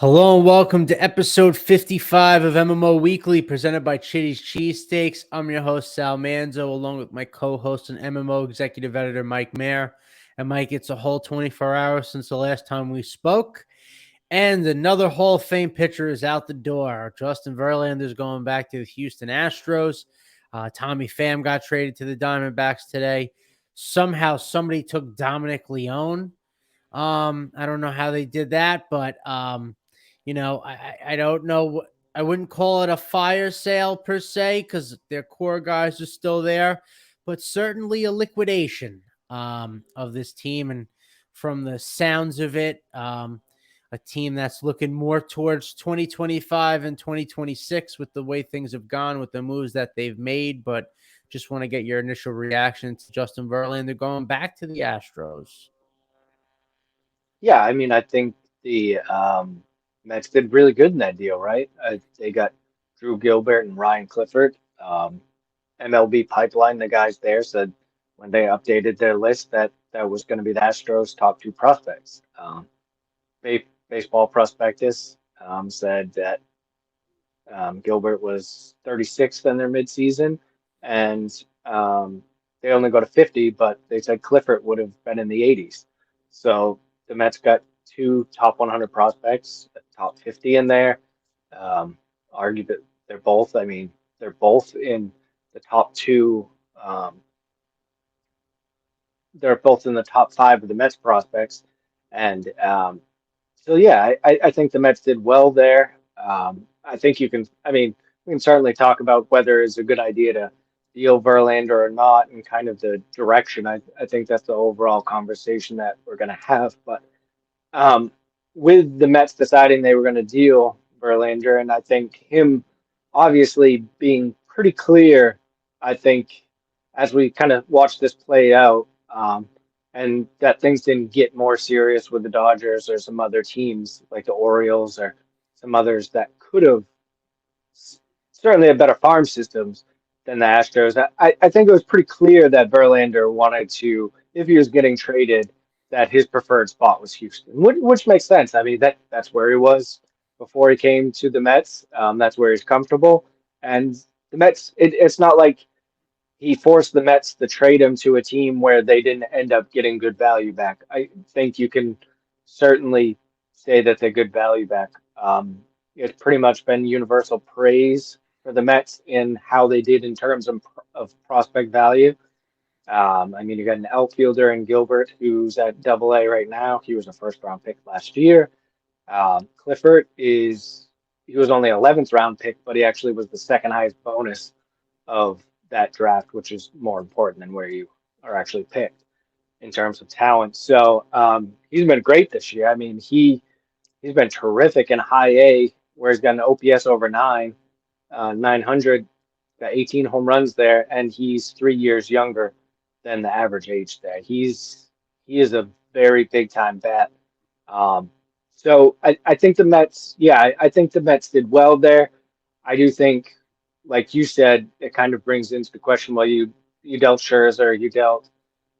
Hello and welcome to episode 55 of MMO Weekly, presented by Chitty's Cheesesteaks. I'm your host, Sal Manzo, along with my co-host and MMO executive editor, Mike Mayer. And Mike, it's a whole 24 hours since the last time we spoke. And another Hall of Fame pitcher is out the door. Justin Verlander's going back to the Houston Astros. Tommy Pham got traded to the Diamondbacks today. Somehow somebody took Dominic Leone. I don't know how they did that, but I don't know. I wouldn't call it a fire sale per se because their core guys are still there, but certainly a liquidation of this team. And from the sounds of it, a team that's looking more towards 2025 and 2026 with the way things have gone with the moves that they've made. But just want to get your initial reaction to Justin Verlander going back to the Astros. Yeah, I mean, I think the Mets did really good in that deal, right? They got Drew Gilbert and Ryan Clifford. MLB Pipeline, the guys there said when they updated their list that was going to be the Astros' top two prospects. Baseball Prospectus said that Gilbert was 36th in their midseason, and they only go to 50, but they said Clifford would have been in the 80s. So the Mets got two top 100 prospects, top 50 in there. Argue that they're both in the top two. Um, they're both in the top five of the Mets prospects. And so, yeah, I think the Mets did well there. I think we can certainly talk about whether it's a good idea to deal Verlander or not and kind of the direction. I think that's the overall conversation that we're going to have. But um, with the Mets deciding they were going to deal Verlander, and I think him obviously being pretty clear, I think as we kind of watch this play out, and that things didn't get more serious with the Dodgers or some other teams like the Orioles or some others that could have certainly had better farm systems than the Astros. I think it was pretty clear that Verlander wanted to, if he was getting traded, that his preferred spot was Houston, which makes sense. I mean, that's where he was before he came to the Mets. That's where he's comfortable. And the Mets, it's not like he forced the Mets to trade him to a team where they didn't end up getting good value back. I think you can certainly say that they're good value back. It's pretty much been universal praise for the Mets in how they did in terms of prospect value. I mean, you got an outfielder in Gilbert who's at Double A right now. He was a first round pick last year. Clifford he was only 11th round pick, but he actually was the second highest bonus of that draft, which is more important than where you are actually picked in terms of talent. So he's been great this year. I mean, he's been terrific in high A, where he's got an OPS over 900, got 18 home runs there, and he's 3 years younger than the average age there. He is a very big time bat. Um, so I think the Mets, yeah, I think the Mets did well there. I do think, like you said, it kind of brings into the question, well, you dealt Scherzer, you dealt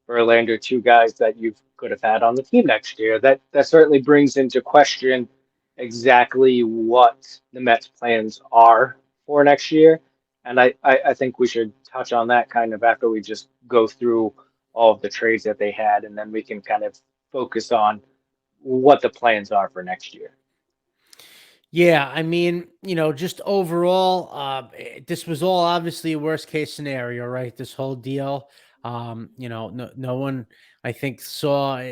Verlander, two guys that you could have had on the team next year. That certainly brings into question exactly what the Mets plans are for next year. And I think we should touch on that kind of after we just go through all of the trades that they had, and then we can kind of focus on what the plans are for next year. Yeah, I mean, just overall, this was all obviously a worst case scenario, right? This whole deal. No one, I think, saw,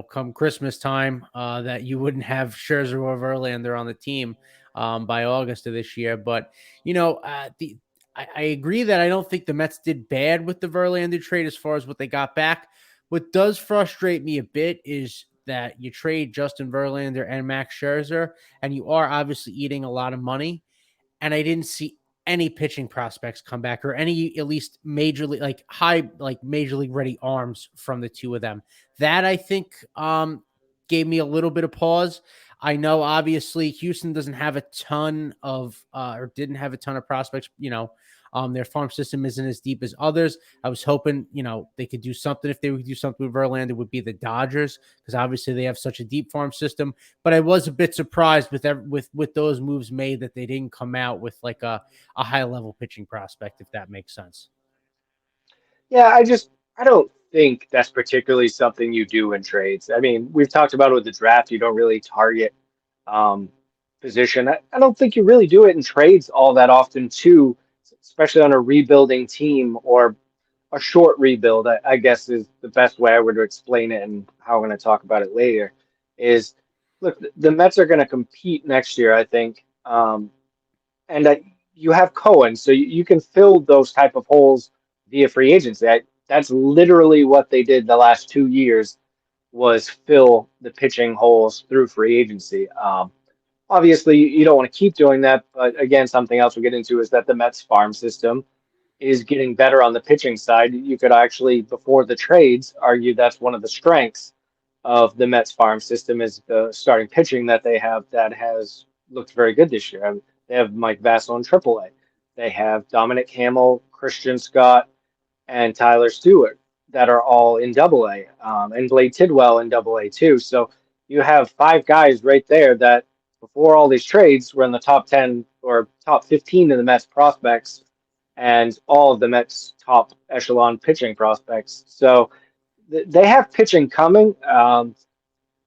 come Christmas time, that you wouldn't have Scherzer or Verlander on the team by August of this year. But, I agree that I don't think the Mets did bad with the Verlander trade as far as what they got back. What does frustrate me a bit is that you trade Justin Verlander and Max Scherzer, and you are obviously eating a lot of money. And I didn't see any pitching prospects come back or any at least major league, like high, like major league ready arms from the two of them. That I think gave me a little bit of pause. I know obviously Houston doesn't have a ton of or didn't have a ton of prospects. Their farm system isn't as deep as others. I was hoping, they could do something. If they would do something with Verlander, it would be the Dodgers, because obviously they have such a deep farm system. But I was a bit surprised with those moves made that they didn't come out with like a high level pitching prospect, if that makes sense. Yeah, I don't think that's particularly something you do in trades. I mean, we've talked about it with the draft. You don't really target um, position. I don't think you really do it in trades all that often, too, especially on a rebuilding team or a short rebuild, I guess is the best way I would explain it, and how I'm going to talk about it later. Is look, the Mets are going to compete next year, I think, and you have Cohen, so you can fill those type of holes via free agency. That's literally what they did the last 2 years, was fill the pitching holes through free agency. Obviously, you don't want to keep doing that, but again, something else we'll get into is that the Mets farm system is getting better on the pitching side. You could actually, before the trades, argue that's one of the strengths of the Mets farm system is the starting pitching that they have that has looked very good this year. I mean, they have Mike Vasil in AAA. They have Dominic Hamill, Christian Scott, and Tyler Stewart that are all in AA, and Blade Tidwell in AA too. So you have five guys right there that before all these trades were in the top 10 or top 15 of the Mets prospects, and all of the Mets top echelon pitching prospects. So they have pitching coming.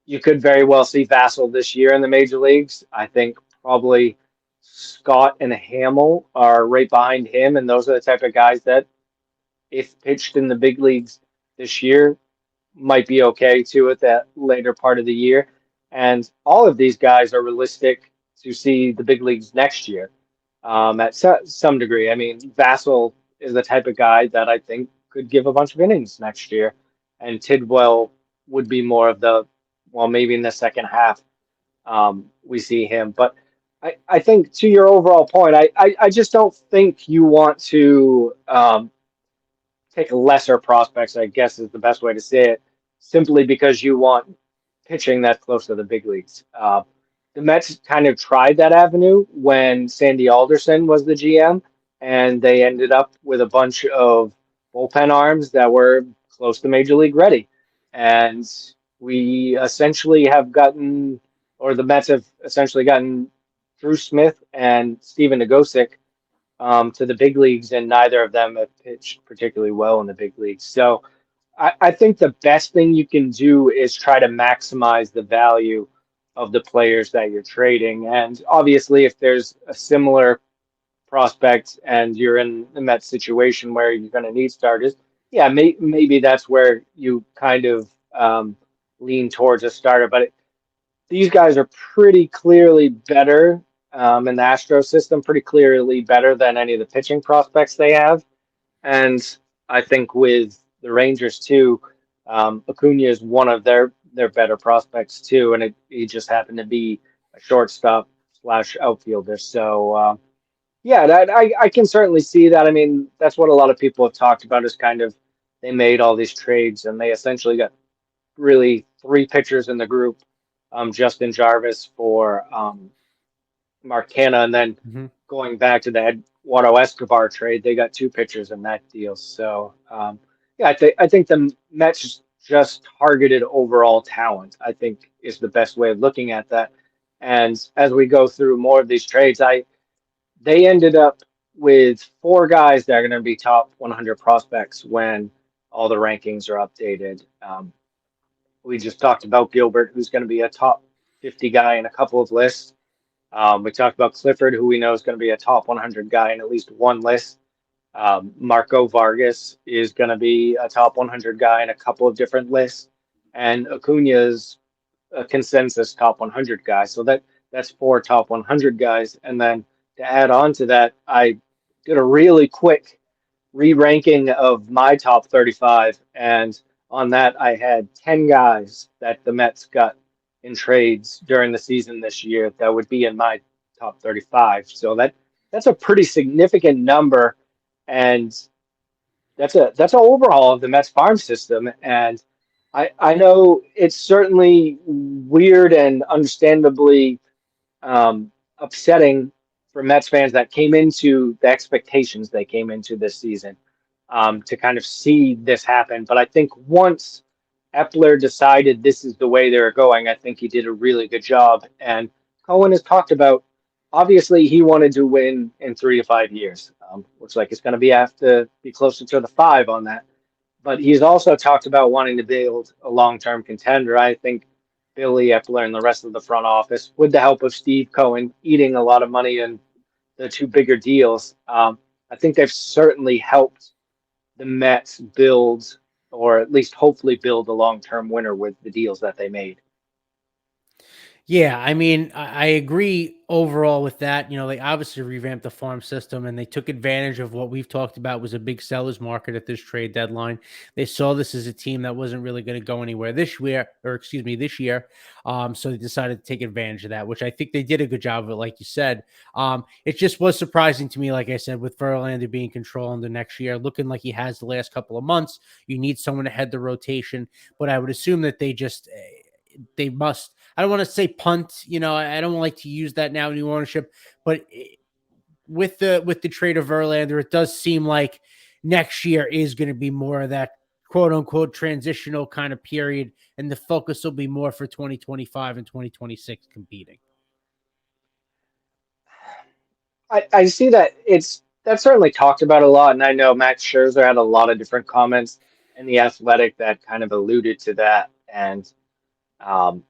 You could very well see Vassell this year in the major leagues. I think probably Scott and Hamill are right behind him, and those are the type of guys that, if pitched in the big leagues this year, might be okay too at that later part of the year. And all of these guys are realistic to see the big leagues next year, at some degree. I mean, Vassell is the type of guy that I think could give a bunch of innings next year, and Tidwell would be more of the, well, maybe in the second half, we see him. But I think to your overall point, I just don't think you want to take lesser prospects, I guess is the best way to say it, simply because you want pitching that's close to the big leagues. The Mets kind of tried that avenue when Sandy Alderson was the GM, and they ended up with a bunch of bullpen arms that were close to major league ready. And we essentially have gotten, or the Mets have essentially gotten Drew Smith and Steven Nagosick to the big leagues, and neither of them have pitched particularly well in the big leagues. So I think the best thing you can do is try to maximize the value of the players that you're trading. And obviously, if there's a similar prospect and you're in the Mets situation where you're going to need starters, yeah, maybe that's where you kind of lean towards a starter. But these guys are pretty clearly better, in the Astro system, pretty clearly better than any of the pitching prospects they have. And I think with the Rangers too, Acuna is one of their better prospects too, and he just happened to be a shortstop slash outfielder. So yeah, I can certainly see that. I mean, that's what a lot of people have talked about, is kind of they made all these trades and they essentially got really three pitchers in the group. Justin Jarvis for Mark Canha, and then Mm-hmm. going back to the Eduardo Escobar trade, they got two pitchers in that deal. So yeah, I think the Mets just targeted overall talent, I think, is the best way of looking at that. And as we go through more of these trades, they ended up with four guys that are going to be top 100 prospects when all the rankings are updated. We just talked about Gilbert, who's going to be a top 50 guy in a couple of lists. We talked about Clifford, who we know is going to be a top 100 guy in at least one list. Marco Vargas is going to be a top 100 guy in a couple of different lists. And Acuna is a consensus top 100 guy. So that's four top 100 guys. And then to add on to that, I did a really quick re-ranking of my top 35, and on that I had 10 guys that the Mets got in trades during the season this year that would be in my top 35. So that's a pretty significant number, and that's an overhaul of the Mets farm system. And I know it's certainly weird and understandably upsetting for Mets fans that came into the expectations they came into this season to kind of see this happen. But I think once Epler decided this is the way they were going, I think he did a really good job. And Cohen has talked about obviously he wanted to win in 3 to 5 years. Looks like it's going to be have to be closer to the five on that. But he's also talked about wanting to build a long-term contender. I think Billy Epler and the rest of the front office, with the help of Steve Cohen, eating a lot of money in the two bigger deals, I think they've certainly helped the Mets build, or at least hopefully build a long-term winner with the deals that they made. Yeah, I mean, I agree overall with that. You know, they obviously revamped the farm system and they took advantage of what we've talked about was a big seller's market at this trade deadline. They saw this as a team that wasn't really going to go anywhere this year, or excuse me, this year. So they decided to take advantage of that, which I think they did a good job of it, like you said. It just was surprising to me, like I said, with Verlander being control in the next year, looking like he has the last couple of months. You need someone to head the rotation, but I would assume that they must. I don't want to say punt. You know, I don't like to use that now, new ownership, but with the trade of Verlander, it does seem like next year is going to be more of that quote unquote transitional kind of period, and the focus will be more for 2025 and 2026 competing. I see that that's certainly talked about a lot, and I know Max Scherzer had a lot of different comments in the Athletic that kind of alluded to that, and um,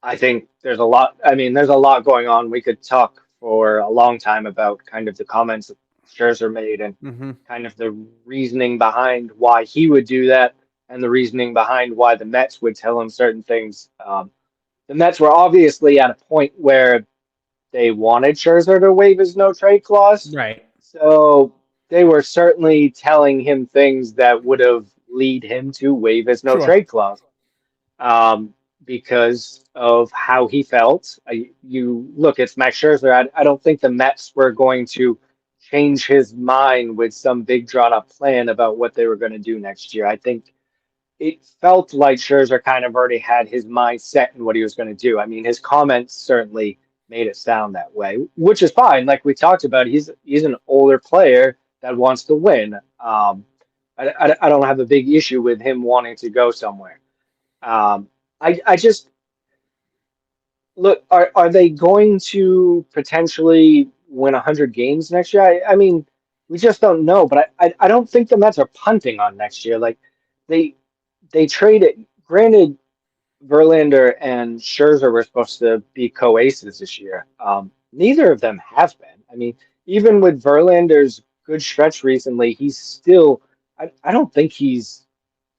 I think there's a lot. I mean, there's a lot going on. We could talk for a long time about kind of the comments that Scherzer made and Mm-hmm. kind of the reasoning behind why he would do that and the reasoning behind why the Mets would tell him certain things. The Mets were obviously at a point where they wanted Scherzer to waive his no trade clause. Right. So they were certainly telling him things that would have lead him to waive his no Sure. trade clause um, because of how he felt. You look, it's Max Scherzer. I don't think the Mets were going to change his mind with some big drawn up plan about what they were going to do next year. I think it felt like Scherzer kind of already had his mind set in what he was going to do. I mean, his comments certainly made it sound that way, which is fine. Like we talked about, he's an older player that wants to win. I don't have a big issue with him wanting to go somewhere. Um, I just look, are they going to potentially win 100 games next year? I mean, we just don't know, but I don't think the Mets are punting on next year. Like they they traded, granted, Verlander and Scherzer were supposed to be co-aces this year. Neither of them have been. I mean, even with Verlander's good stretch recently, he's still, I don't think he's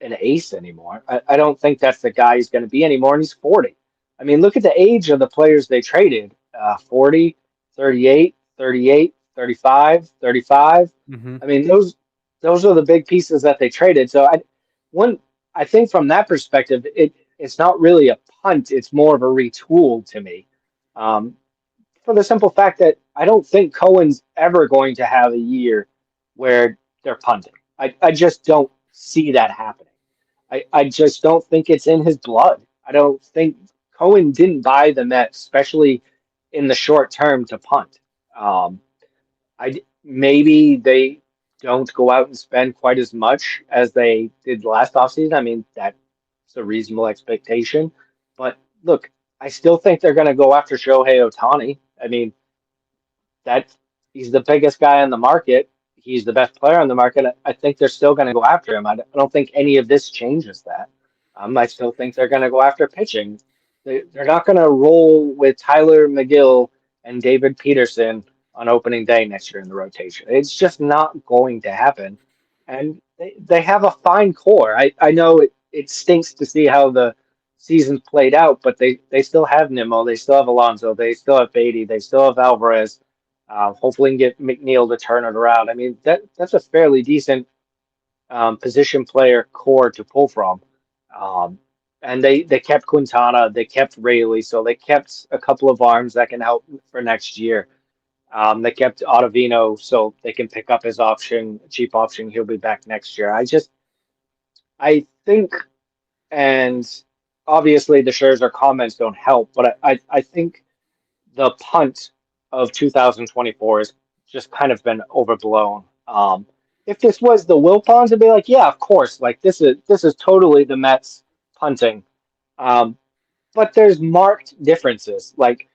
an ace anymore. I don't think that's the guy he's going to be anymore, and he's 40. I mean, look at the age of the players they traded 40, 38, 38, 35, 35. Mm-hmm. I mean, those are the big pieces that they traded. So one, I think from that perspective, it's not really a punt, it's more of a retool to me. Um, for the simple fact that I don't think Cohen's ever going to have a year where they're punting. I just don't see that happening. I just don't think it's in his blood. I don't think Cohen didn't buy the Mets, especially in the short term, to punt. Um, maybe they don't go out and spend quite as much as they did last offseason. I mean, that's a reasonable expectation. But look, I still think they're going to go after Shohei Ohtani. I mean, that he's the biggest guy on the market. He's the best player on the market. I think they're still going to go after him. I don't think any of this changes that. I still think they're going to go after pitching. They're not going to roll with Tyler McGill and David Peterson on opening day next year in the rotation. It's just not going to happen. And they have a fine core. I know it stinks to see how the season's played out, but they still have Nimmo, they still have Alonso, they still have Beatty, they still have Alvarez. Hopefully, can get McNeil to turn it around. I mean, that's a fairly decent position player core to pull from. Um, and they kept Quintana, they kept Rayleigh, so they kept a couple of arms that can help for next year. They kept Ottavino, so they can pick up his option, cheap option. He'll be back next year. I think And obviously the Scherzer comments don't help, but I think the punt of 2024 has just kind of been overblown. If this was the Wilpons, it'd be like, yeah, of course, like this is totally the Mets punting. Um, but there's marked differences. Like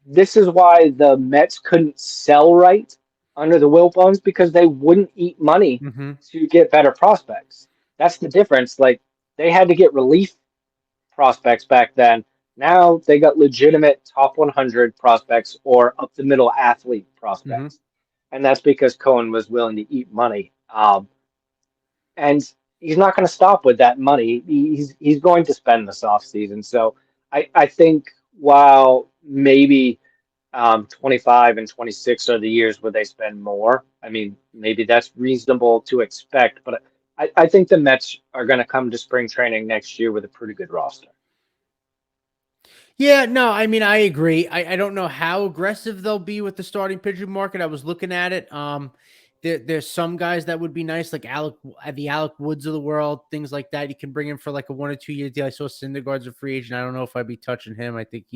this is why the Mets couldn't sell right under the Wilpons because they wouldn't eat money Mm-hmm. to get better prospects. That's the difference. Like they had to get relief prospects back then. Now they got legitimate top 100 prospects or up the middle athlete Mm-hmm. prospects. And that's because Cohen was willing to eat money. And he's not going to stop with that money. He's going to spend this offseason. So I think while maybe 25 and 26 are the years where they spend more, I mean, maybe that's reasonable to expect. But I think the Mets are going to come to spring training next year with a pretty good roster. Yeah, no, I mean, I agree. I don't know how aggressive they'll be with the starting pitching market. I was looking at it. There's some guys that would be nice, like the Alec Woods of the world, things like that. You can bring him for like a 1 or 2 year deal. I saw Syndergaard's a free agent. I don't know if I'd be touching him. I think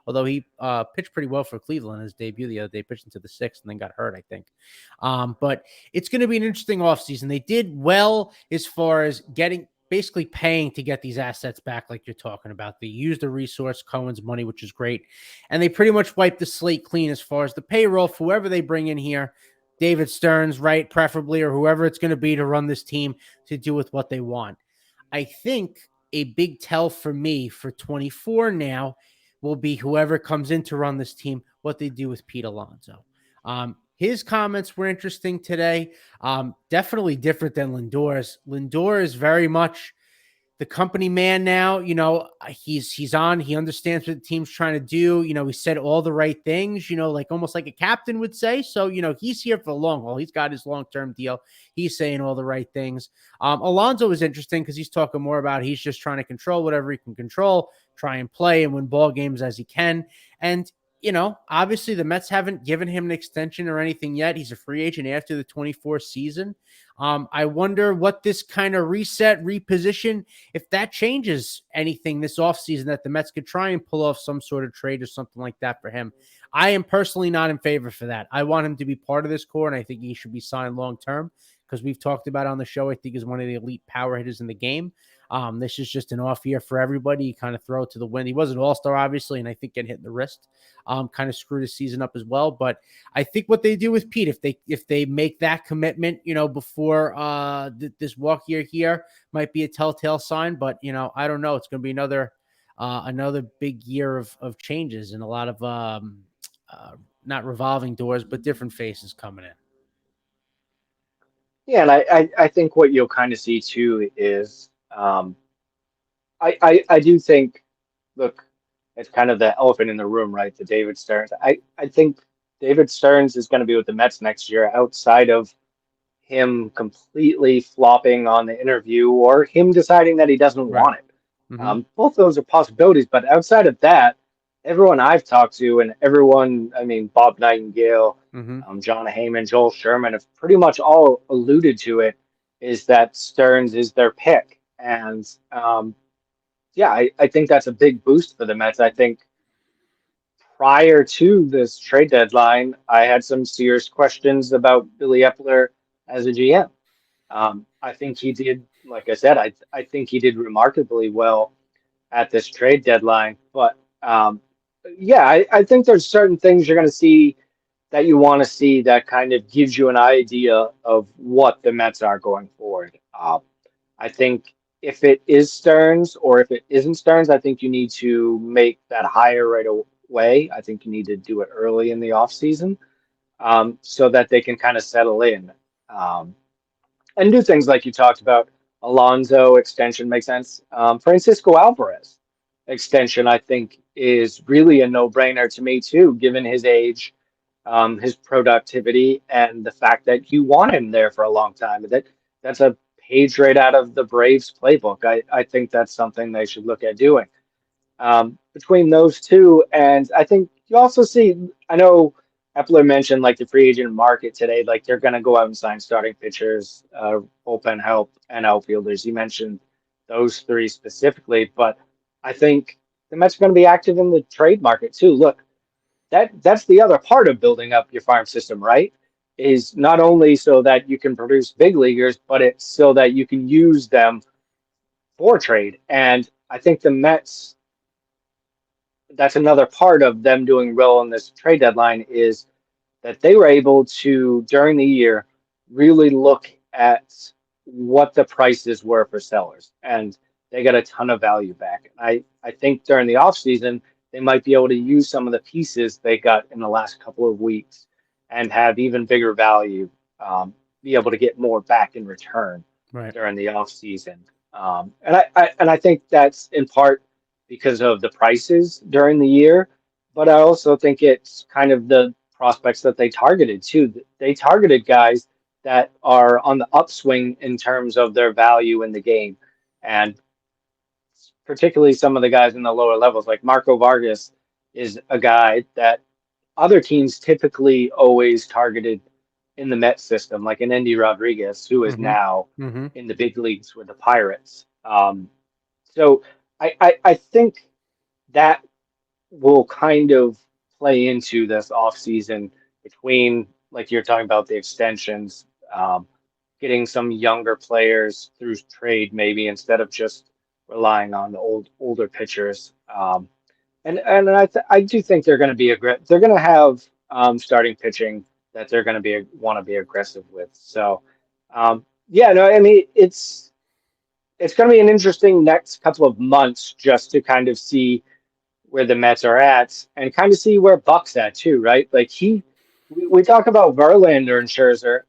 although he pitched pretty well for Cleveland in his debut the other day, pitched into the sixth and then got hurt, I think. But it's going to be an interesting offseason. They did well as far as basically paying to get these assets back, like you're talking about. They used the resource, Cohen's money, which is great. And they pretty much wiped the slate clean as far as the payroll for whoever they bring in here. David Stearns, right, preferably, or whoever it's going to be to run this team to do with what they want. I think a big tell for me for 24 now will be whoever comes in to run this team, what they do with Pete Alonso. His comments were interesting today. Definitely different than Lindor's. Lindor is very much the company man now. He's on. He understands what the team's trying to do. He said all the right things. Like almost like a captain would say. So he's here for the long haul. He's got his long-term deal. He's saying all the right things. Alonso is interesting because he's talking more about he's just trying to control whatever he can control, try and play and win ball games as he can. And obviously the Mets haven't given him an extension or anything yet. He's a free agent after the 24 season. I wonder what this kind of reposition, if that changes anything this offseason, that the Mets could try and pull off some sort of trade or something like that for him. I am personally not in favor for that. I want him to be part of this core, and I think he should be signed long-term because we've talked about on the show, I think he's one of the elite power hitters in the game. This is just an off year for everybody. You kind of throw it to the wind. He was an all-star, obviously, and I think getting hit in the wrist kind of screwed his season up as well. But I think what they do with Pete, if they make that commitment, before this walk year here, might be a telltale sign. But I don't know. It's going to be another big year of changes and a lot of not revolving doors, but different faces coming in. Yeah, and I think what you'll kind of see too is I do think, look, it's kind of the elephant in the room, right? The David Stearns. I think David Stearns is going to be with the Mets next year outside of him completely flopping on the interview or him deciding that he doesn't Right. want it. Mm-hmm. Both those are possibilities, but outside of that, everyone I've talked to and everyone, I mean, Bob Nightingale, Mm-hmm. John Heyman, Joel Sherman have pretty much all alluded to it, is that Stearns is their pick. And yeah, I think that's a big boost for the Mets. I think prior to this trade deadline, I had some serious questions about Billy Epler as a GM. I think he did, like I said, I think he did remarkably well at this trade deadline. But yeah, I think there's certain things you're going to see that you want to see that kind of gives you an idea of what the Mets are going forward. I think if it is Stearns or if it isn't Stearns, I think you need to make that hire right away. I think you need to do it early in the offseason so that they can kind of settle in and do things like you talked about. Alonzo extension makes sense. Francisco Alvarez extension, I think, is really a no-brainer to me too, given his age, his productivity, and the fact that you want him there for a long time. That's a page right out of the Braves playbook. I think that's something they should look at doing. Between those two, and I think you also see, I know Epler mentioned like the free agent market today, like they're going to go out and sign starting pitchers, bullpen help, and outfielders. He mentioned those three specifically, but I think the Mets are going to be active in the trade market too. Look, that's the other part of building up your farm system, right? Is not only so that you can produce big leaguers, but it's so that you can use them for trade. And I think the Mets, that's another part of them doing well in this trade deadline is that they were able to, during the year, really look at what the prices were for sellers. And they got a ton of value back. I think during the offseason, they might be able to use some of the pieces they got in the last couple of weeks and have even bigger value, be able to get more back in return Right. during the offseason. And I think that's in part because of the prices during the year, but I also think it's kind of the prospects that they targeted too. They targeted guys that are on the upswing in terms of their value in the game. And particularly some of the guys in the lower levels, like Marco Vargas is a guy that other teams typically always targeted in the Met system, like an Andy Rodriguez, who is Mm-hmm. now Mm-hmm. in the big leagues with the Pirates. So I think that will kind of play into this offseason between, like you're talking about, the extensions, getting some younger players through trade, maybe instead of just relying on the older pitchers. And I do think they're going to be they're going to have starting pitching that they're going to be want to be aggressive with. So yeah, no, I mean it's going to be an interesting next couple of months just to kind of see where the Mets are at and kind of see where Buck's at too, right? Like we talk about Verlander and Scherzer.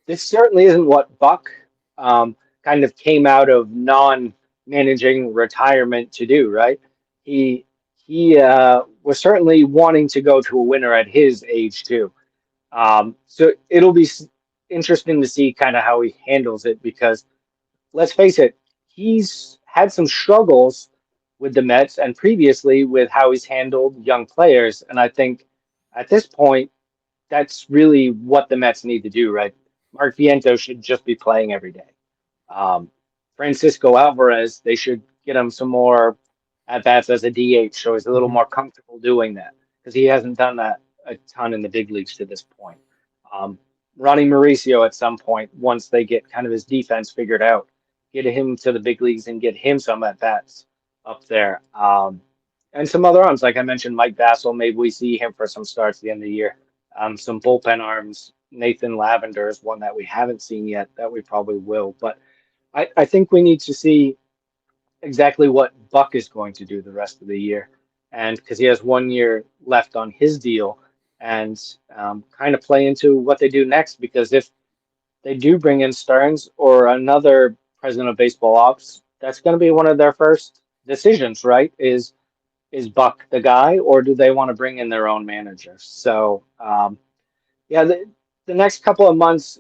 This certainly isn't what Buck kind of came out of non-managing retirement to do, right? He he was certainly wanting to go to a winner at his age too. So it'll be interesting to see kind of how he handles it because let's face it, he's had some struggles with the Mets and previously with how he's handled young players. And I think at this point, that's really what the Mets need to do, right? Mark Viento should just be playing every day. Um, Francisco Alvarez, they should get him some more at bats as a DH, so he's a little Mm-hmm. more comfortable doing that because he hasn't done that a ton in the big leagues to this point. Um, Ronnie Mauricio at some point, once they get kind of his defense figured out, get him to the big leagues and get him some at bats up there. And some other arms, like I mentioned, Mike Bassel, maybe we see him for some starts at the end of the year. Some bullpen arms. Nathan Lavender is one that we haven't seen yet that we probably will. But I think we need to see exactly what Buck is going to do the rest of the year. And because he has 1 year left on his deal and kind of play into what they do next. Because if they do bring in Stearns or another president of baseball ops, that's going to be one of their first decisions, right? Is Buck the guy, or do they want to bring in their own manager? So, yeah, the next couple of months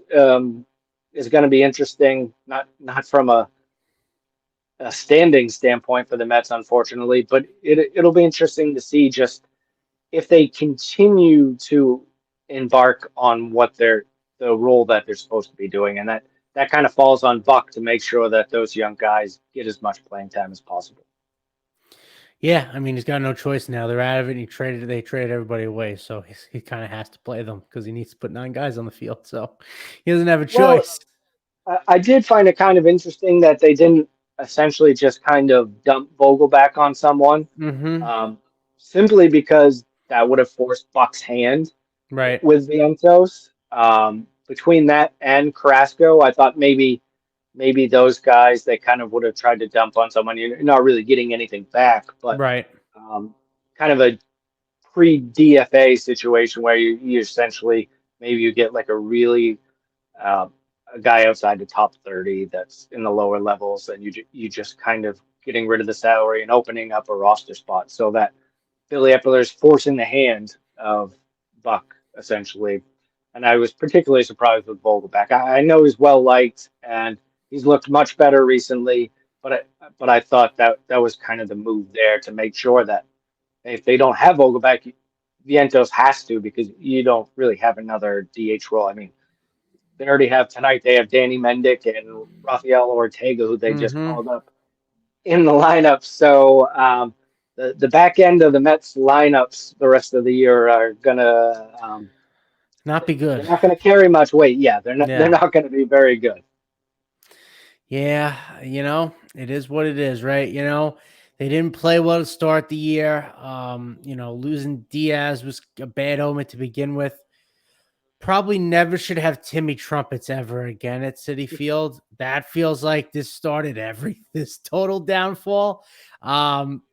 is going to be interesting. Not from a standing standpoint for the Mets, unfortunately, but it'll be interesting to see just if they continue to embark on what the role that they're supposed to be doing, and that kind of falls on Buck to make sure that those young guys get as much playing time as possible. Yeah, I mean he's got no choice now. They're out of it. And they traded everybody away, so he kind of has to play them because he needs to put 9 guys on the field. So he doesn't have a Well, choice. I did find it kind of interesting that they didn't essentially just kind of dump Vogelback on someone, Mm-hmm. um, simply because that would have forced Buck's hand Right. with Vientos. Between that and Carrasco, I thought maybe those guys they kind of would have tried to dump on someone. You're not really getting anything back, but Right. kind of a pre-DFA situation where you essentially maybe you get like uh, a guy outside the top 30 that's in the lower levels, and you just kind of getting rid of the salary and opening up a roster spot so that Billy Epler is forcing the hand of Buck essentially. And I was particularly surprised with Vogelback. I know he's well liked and he's looked much better recently, but I thought that was kind of the move there to make sure that if they don't have Vogelback, Vientos has to because you don't really have another DH role. I mean, they already have tonight. They have Danny Mendick and Rafael Ortega, who they just Mm-hmm. called up in the lineup. So the back end of the Mets lineups the rest of the year are gonna Not be they're good. not gonna carry much weight. Yeah, they're Yeah. not gonna be very good. Yeah, it is what it is, right? They didn't play well to start the year. Losing Diaz was a bad omen to begin with. Probably never should have Timmy trumpets ever again at City Field. That feels like this started this total downfall. I'm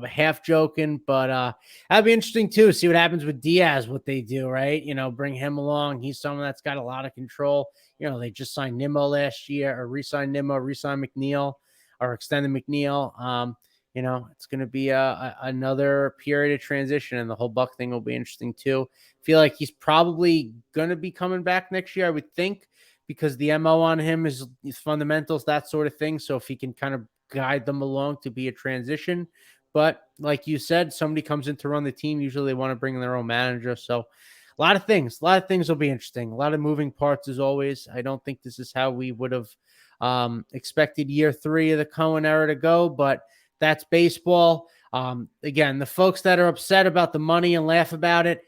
half joking, but that'd be interesting too. See what happens with Diaz, what they do, right? Bring him along. He's someone that's got a lot of control. They just signed Nimmo last year, or re-signed Nimmo, re-signed McNeil, or extended McNeil. It's going to be another period of transition, and the whole Buck thing will be interesting too. Feel like he's probably going to be coming back next year, I would think, because the MO on him is fundamentals, that sort of thing. So if he can kind of guide them along to be a transition. But like you said, somebody comes in to run the team. Usually they want to bring in their own manager. So a lot of things will be interesting. A lot of moving parts as always. I don't think this is how we would have expected year 3 of the Cohen era to go, but that's baseball. Again, the folks that are upset about the money and laugh about it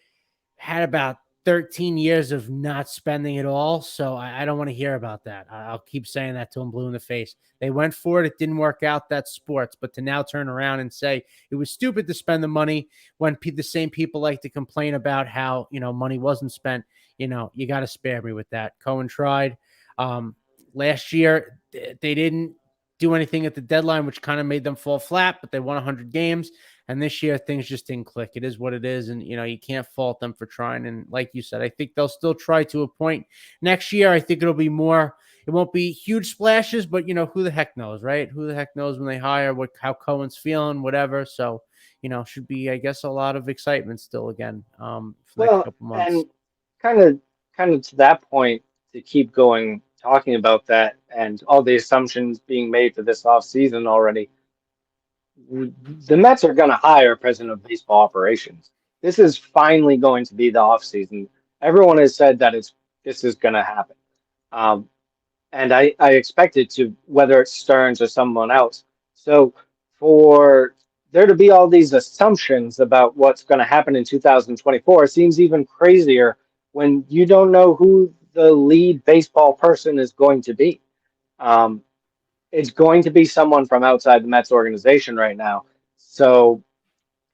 had about 13 years of not spending it all. So I don't want to hear about that. I'll keep saying that till I'm blue in the face. They went for it. It didn't work out. That's sports. But to now turn around and say it was stupid to spend the money when the same people like to complain about how, money wasn't spent, you got to spare me with that. Cohen tried. Last year, they didn't do anything at the deadline, which kind of made them fall flat, but they won 100 games. And this year, things just didn't click. It is what it is. And, you can't fault them for trying. And like you said, I think they'll still try to a point. Next year, I think it'll be more, it won't be huge splashes, but, who the heck knows, right? Who the heck knows when they hire, how Cohen's feeling, whatever. So, should be, I guess, a lot of excitement still again for the next Well, couple months. and kind of kind of to that point, to keep going talking about that and all the assumptions being made for this offseason already, the Mets are going to hire a president of baseball operations. This is finally going to be the offseason. Everyone has said that this is going to happen. Um, and I expect it to, whether it's Stearns or someone else. So for there to be all these assumptions about what's going to happen in 2024 seems even crazier when you don't know who the lead baseball person is going to be. Um, it's going to be someone from outside the Mets organization right now. So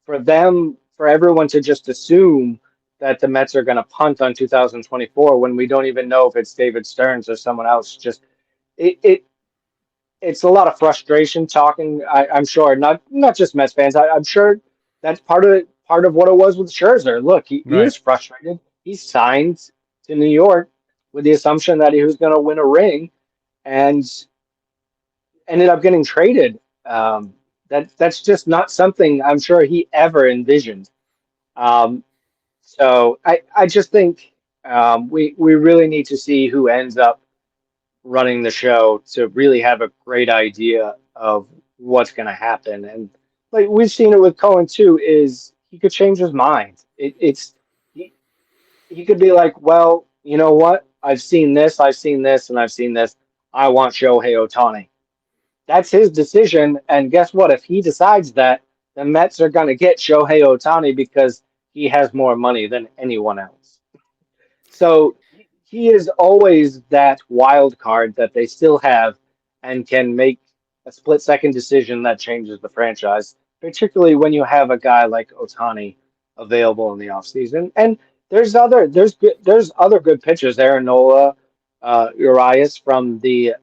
for everyone to just assume that the Mets are going to punt on 2024 when we don't even know if it's David Stearns or someone else, just it, it it's a lot of frustration talking. I'm sure not just Mets fans. I'm sure that's part of it, part of what it was with Scherzer. Look, he Right. was frustrated. He signed to New York with the assumption that he was going to win a ring, and ended up getting traded. That's just not something I'm sure he ever envisioned. Um, so I just think we really need to see who ends up running the show to really have a great idea of what's going to happen. And like we've seen it with Cohen too, is he could change his mind. He, he could be like, well, you know what? I've seen this, and I've seen this. I want Shohei Ohtani. That's his decision. And guess what? If he decides that, the Mets are going to get Shohei Ohtani because he has more money than anyone else. So he is always that wild card that they still have and can make a split second decision that changes the franchise, particularly when you have a guy like Otani available in the offseason. And there's other good pitchers. Aaron Nola, Urias from the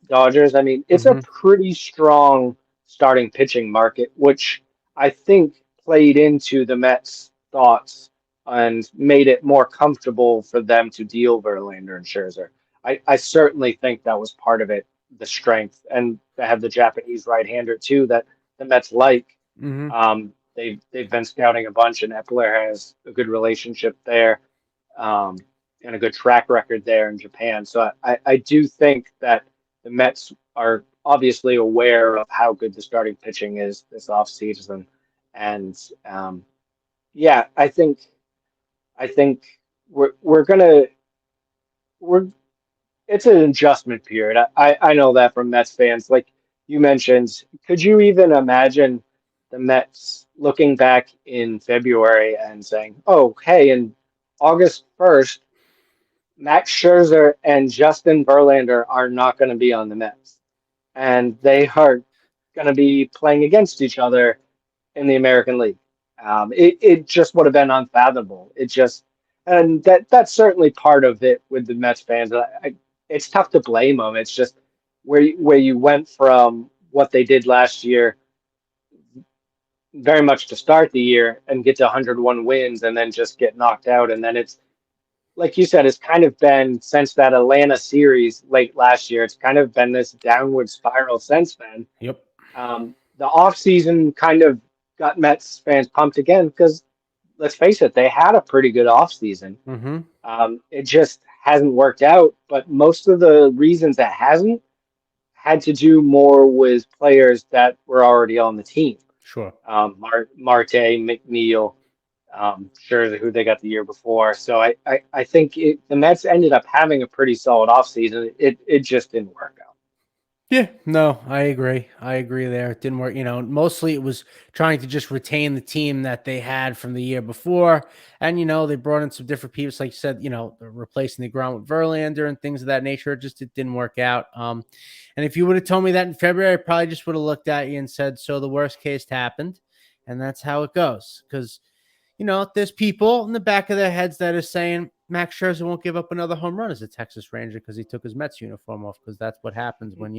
Dodgers. I mean, it's a Mm-hmm. pretty strong starting pitching market, which I think played into the Mets' thoughts and made it more comfortable for them to deal Verlander and Scherzer. I certainly think that was part of it, the strength, and to have the Japanese right-hander too that the Mets like. Mm-hmm. They've been scouting a bunch, and Epler has a good relationship there, um, and a good track record there in Japan. So I do think that the Mets are obviously aware of how good the starting pitching is this offseason, and yeah, I think we're gonna we're it's an adjustment period. I know that from Mets fans. Like you mentioned, could you even imagine the Mets looking back in February and saying, "Oh, hey, in August 1st, Max Scherzer and Justin Verlander are not going to be on the Mets, and they are going to be playing against each other in the American League." It just would have been unfathomable. It just, and that's certainly part of it with the Mets fans. It's tough to blame them. It's just where you went from what they did last year, very much to start the year and get to 101 wins, and then just get knocked out, and then it's like you said, it's kind of been since that Atlanta series late last year. It's kind of been this downward spiral since then. Yep. The offseason kind of got Mets fans pumped again because let's face it, they had a pretty good offseason. Mm-hmm. It just hasn't worked out, but most of the reasons it hasn't had to do more with players that were already on the team. Sure. Marte, McNeil, Scherzer, who they got the year before. So I think the Mets ended up having a pretty solid offseason. It just didn't work out. Yeah, no, I agree. I agree there. It didn't work. Mostly it was trying to just retain the team that they had from the year before. And, they brought in some different people. Like you said, replacing the ground with Verlander and things of that nature. It didn't work out. And if you would have told me that in February, I probably just would have looked at you and said, so the worst case happened. And that's how it goes. Because there's people in the back of their heads that are saying Max Scherzer won't give up another home run as a Texas Ranger because he took his Mets uniform off, because that's what happens when,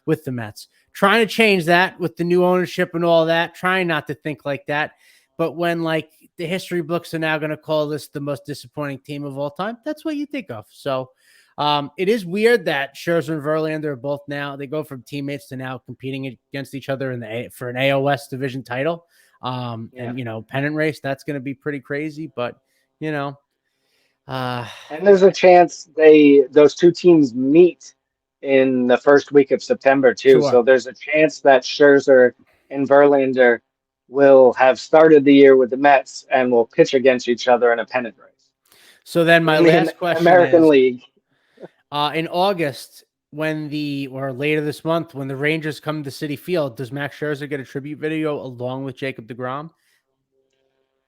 with the Mets. Trying to change that with the new ownership and all that, trying not to think like that. But when, like, the history books are now going to call this the most disappointing team of all time, that's what you think of. So it is weird that Scherzer and Verlander are both now, they go from teammates to now competing against each other for an AOS division title. Yeah. And pennant race, that's going to be pretty crazy, but you know, And there's a chance those two teams meet in the first week of September too. sure. So there's a chance that Scherzer and Verlander will have started the year with the Mets and will pitch against each other in a pennant race So then my in the last question American is, League. in August, or later this month, when the Rangers come to Citi Field, does Max Scherzer get a tribute video along with Jacob deGrom?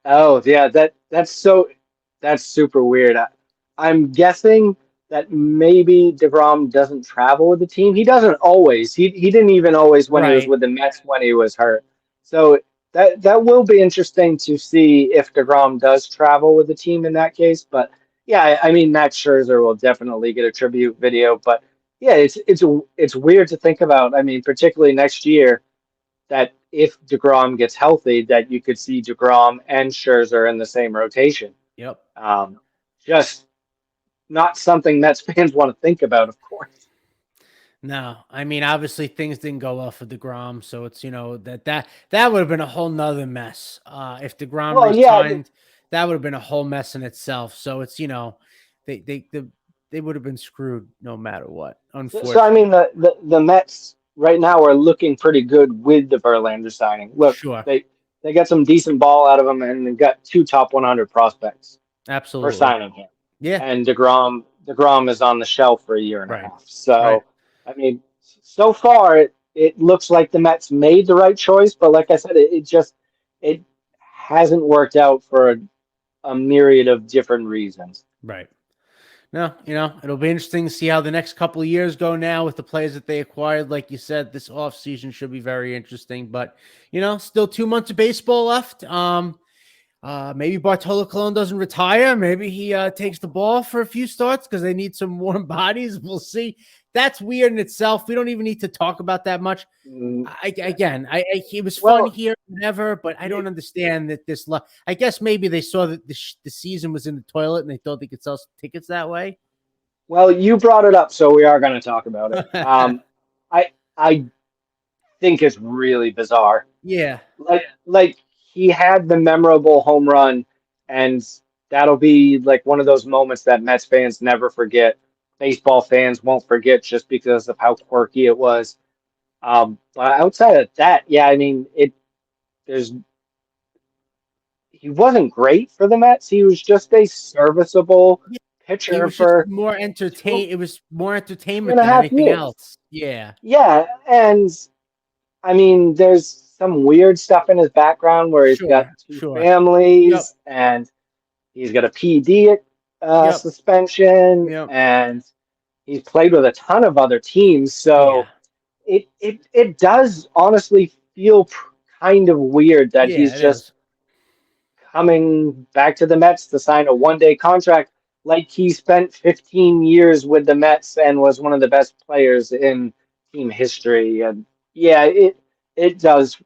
Oh yeah, that's super weird. I'm guessing that maybe DeGrom doesn't travel with the team. He doesn't always. He didn't even always when he was Right. with the Mets when he was hurt. So that will be interesting to see if DeGrom does travel with the team in that case. But yeah, I mean Max Scherzer will definitely get a tribute video. But yeah, it's weird to think about. I mean, particularly next year that if DeGrom gets healthy, that you could see DeGrom and Scherzer in the same rotation. Yep. Um, just not something Mets fans want to think about, of course. No, I mean, obviously things didn't go well for DeGrom, so it's, that would have been a whole nother mess. If DeGrom Well, yeah. resigned, that would have been a whole mess in itself. So it's, they would have been screwed no matter what, So I unfortunately. mean, the Mets right now are looking pretty good with the Verlander signing. Look, Sure. they got some decent ball out of him, and they got two top 100 prospects for Absolutely. signing him. Yeah. And DeGrom is on the shelf for a year and a Right. half. Right. So, I mean, so far it looks like the Mets made the right choice, but like I said, it hasn't worked out for a myriad of different reasons. Right. No, it'll be interesting to see how the next couple of years go now with the players that they acquired. Like you said, this offseason should be very interesting, but still 2 months of baseball left. Maybe Bartolo Colon doesn't retire. Maybe he takes the ball for a few starts because they need some warm bodies. We'll see. That's weird in itself. We don't even need to talk about that much. Mm, It was fun Well, here, whatever, but I you, don't understand that I guess maybe they saw that the season was in the toilet and they thought they could sell tickets that way. you brought it up, so we are going to talk about it. I think it's really bizarre. Yeah. Like he had the memorable home run, and that'll be like one of those moments that Mets fans never forget. Baseball fans won't forget just because of how quirky it was. But outside of that, yeah, I mean there's he wasn't great for the Mets. He was just a serviceable He pitcher was just for more two, It was more two entertainment and a than half anything years. else. Yeah, Yeah, and I mean, there's some weird stuff in his background where he's got sure, two sure. Yep, families and he's got a PD yep, suspension, yep. and he's played with a ton of other teams. Yeah, So it does honestly feel kind of weird that he's yeah, it just is. coming back to the Mets to sign a 1-day contract like he spent 15 years with the Mets and was one of the best players in team history. And yeah, it does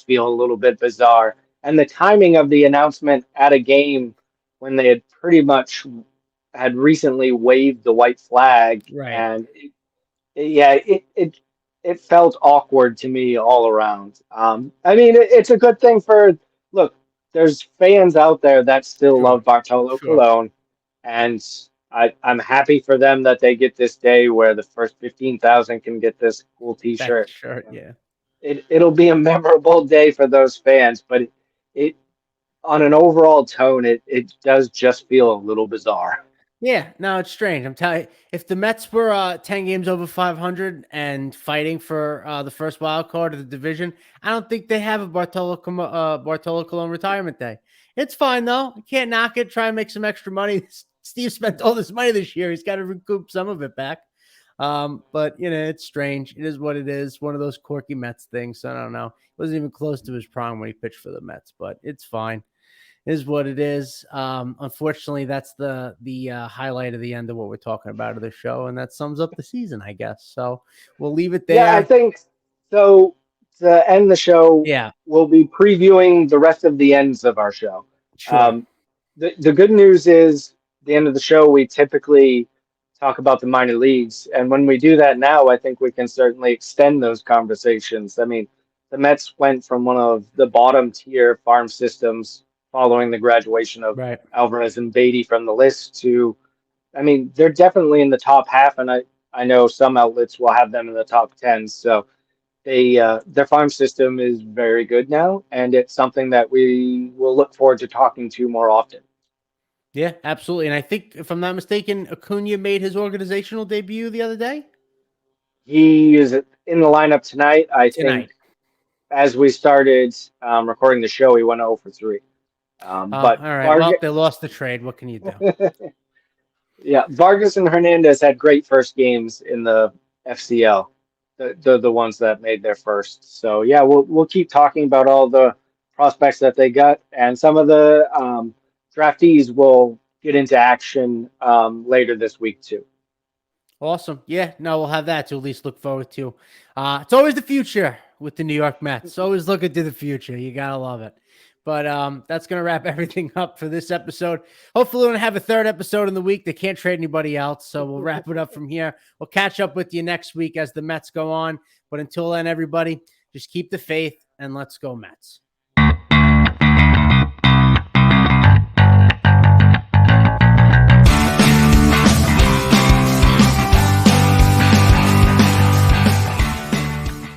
feel a little bit bizarre. And the timing of the announcement at a game when they had pretty much had recently waved the white flag, Right. and yeah, it felt awkward to me all around. I mean, it's a good thing for look. There's fans out there that still Sure, love Bartolo sure. Colon, and I'm happy for them that they get this day where the first 15,000 can get this cool That T-shirt. shirt, yeah. It'll be a memorable day for those fans, but it on an overall tone, it does just feel a little bizarre. Yeah, no, it's strange. I'm telling you, if the Mets were 10 games over 500 and fighting for the first wild card of the division, I don't think they have a Bartolo Colon retirement day. It's fine though. You can't knock it. Try and make some extra money. Steve spent all this money this year. He's got to recoup some of it back. But it's strange. It is what it is. One of those quirky Mets things. So I don't know. It wasn't even close to his prime when he pitched for the Mets, but it's fine is what it is. Unfortunately, that's the highlight of the end of what we're talking about of the show, and that sums up the season, I guess. So we'll leave it Yeah, I there. think so. To end the show, Yeah, we'll be previewing the rest of the ends of our show. sure. Um, the good news is, the end of the show, we typically talk about the minor leagues. And when we do that now, I think we can certainly extend those conversations. I mean, the Mets went from one of the bottom tier farm systems following the graduation of Right. Alvarez and Beatty from the list to, I mean, they're definitely in the top half, and I know some outlets will have them in the top 10. So their farm system is very good now, and it's something that we will look forward to talking to more often. Yeah, absolutely. And I think, if I'm not mistaken, Acuna made his organizational debut the other day. He is in the lineup tonight. I think Tonight. as we started recording the show, he went 0 for 3. All But right. Well, they lost the trade. What can you do? Yeah, Vargas and Hernandez had great first games in the FCL. The ones that made their first. So yeah, we'll keep talking about all the prospects that they got, and some of the draftees will get into action later this week too. Awesome. Yeah, no, we'll have that to at least look forward to. It's always the future with the New York Mets. Always looking to the future. You gotta love it. But that's gonna wrap everything up for this episode. Hopefully, we're gonna have a third episode in the week. They can't trade anybody else, so we'll wrap it up from here. We'll catch up with you next week as the Mets go on. But until then, everybody, just keep the faith and let's go Mets.